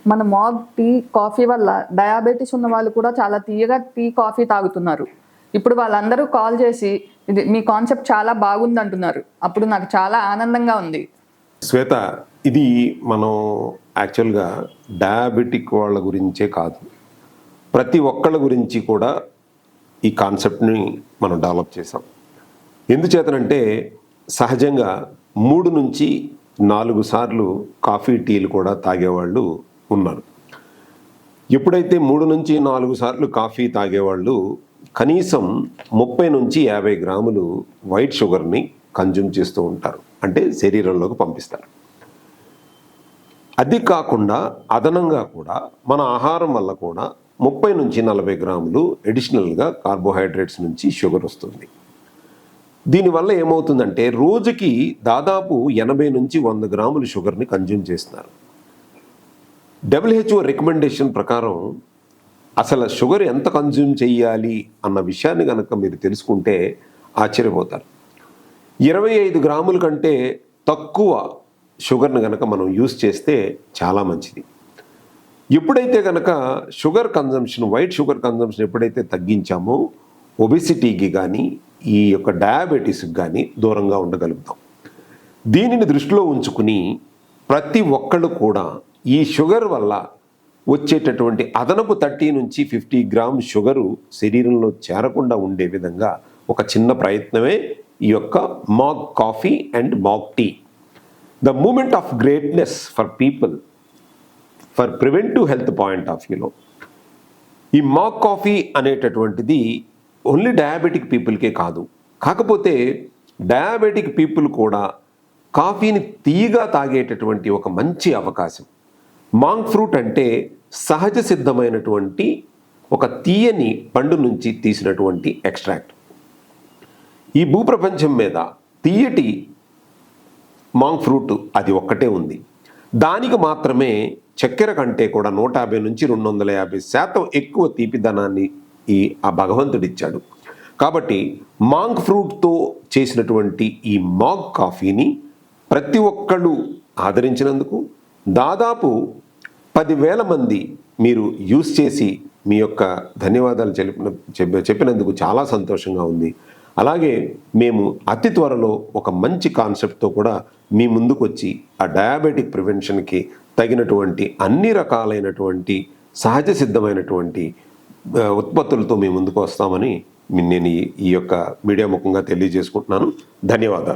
మన మాగ్ tea coffee వల్ల diabetes ఉన్న వాళ్ళు కూడా చాలా తీయగా టీ కాఫీ తాగుతున్నారు. ఇప్పుడు వాళ్ళందరూ కాల్ చేసి ఇది మీ కాన్సెప్ట్ చాలా బాగుంది అంటున్నారు. అప్పుడు నాకు చాలా ఆనందంగా ఉంది. శ్వేత, ఇది మనం యాక్చువల్గా డయాబెటిక్ వాళ్ళ గురించే కాదు, ప్రతి ఒక్కళ్ళ గురించి కూడా ఈ కాన్సెప్ట్ని మనం డెవలప్ చేసాం. ఎందుచేతనంటే సహజంగా 3 నుంచి 4 సార్లు కాఫీ టీలు కూడా తాగేవాళ్ళు ఉన్నారు. ఎప్పుడైతే 3 నుంచి 4 సార్లు కాఫీ తాగేవాళ్ళు కనీసం 30 నుంచి 50 గ్రాములు వైట్ షుగర్ని కన్జ్యూమ్ చేస్తూ ఉంటారు, అంటే శరీరంలోకి పంపిస్తారు. అది కాకుండా అదనంగా కూడా మన ఆహారం వల్ల కూడా 30 నుంచి 40 గ్రాములు అడిషనల్గా కార్బోహైడ్రేట్స్ నుంచి షుగర్ వస్తుంది. దీనివల్ల ఏమవుతుందంటే రోజుకి దాదాపు 80 నుంచి 100 గ్రాములు షుగర్ని కన్జ్యూమ్ చేస్తున్నారు. WHO రికమెండేషన్ ప్రకారం అసలు షుగర్ ఎంత కన్జ్యూమ్ చేయాలి అన్న విషయాన్ని కనుక మీరు తెలుసుకుంటే ఆశ్చర్యపోతారు. 25 గ్రాముల కంటే తక్కువ షుగర్ని కనుక మనం యూస్ చేస్తే చాలా మంచిది. ఎప్పుడైతే కనుక sugar consumption, white sugar consumption ఎప్పుడైతే తగ్గించామో ఒబెసిటీకి కానీ ఈ యొక్క డయాబెటీస్కి కానీ దూరంగా ఉండగలుగుతాం. దీనిని దృష్టిలో ఉంచుకుని ప్రతి ఒక్కళ్ళు కూడా ఈ షుగర్ వల్ల వచ్చేటటువంటి అదనపు 30 నుంచి 50 గ్రామ్ షుగరు శరీరంలో చేరకుండా ఉండే విధంగా ఒక చిన్న ప్రయత్నమే ఈ యొక్క mug coffee and mug tea. The moment of greatness for people for preventive health point of వ్యూలో ఈ మాగ్ కాఫీ అనేటటువంటిది ఓన్లీ డయాబెటిక్ పీపుల్కే కాదు, కాకపోతే డయాబెటిక్ పీపుల్ కూడా కాఫీని తీయగా తాగేటటువంటి ఒక మంచి అవకాశం. మాంగ్ ఫ్రూట్ అంటే సహజ సిద్ధమైనటువంటి ఒక తీయని పండు నుంచి తీసినటువంటి ఎక్స్ట్రాక్ట్. ఈ భూప్రపంచం మీద తీయటి మాంగ్ ఫ్రూట్ అది ఒక్కటే ఉంది. దానికి మాత్రమే చక్కెర కంటే కూడా 150 నుంచి 250% ఎక్కువ తీపిదనాన్ని ఆ భగవంతుడు ఇచ్చాడు. కాబట్టి మాంగ్ ఫ్రూట్తో చేసినటువంటి ఈ మాగ్ కాఫీని ప్రతి ఒక్కళ్ళు ఆదరించినందుకు దాదాపు 10,000 మంది మీరు యూస్ చేసి మీ యొక్క ధన్యవాదాలు చెప్పినందుకు చాలా సంతోషంగా ఉంది. అలాగే మేము అతి త్వరలో ఒక మంచి కాన్సెప్ట్తో కూడా మీ ముందుకు వచ్చి ఆ డయాబెటిక్ ప్రివెన్షన్కి తగినటువంటి అన్ని రకాలైనటువంటి సహజ సిద్ధమైనటువంటి ఉత్పత్తులతో మీ ముందుకు వస్తామని నేను ఈ యొక్క మీడియా ముఖంగా తెలియజేసుకుంటున్నాను. ధన్యవాదాలు.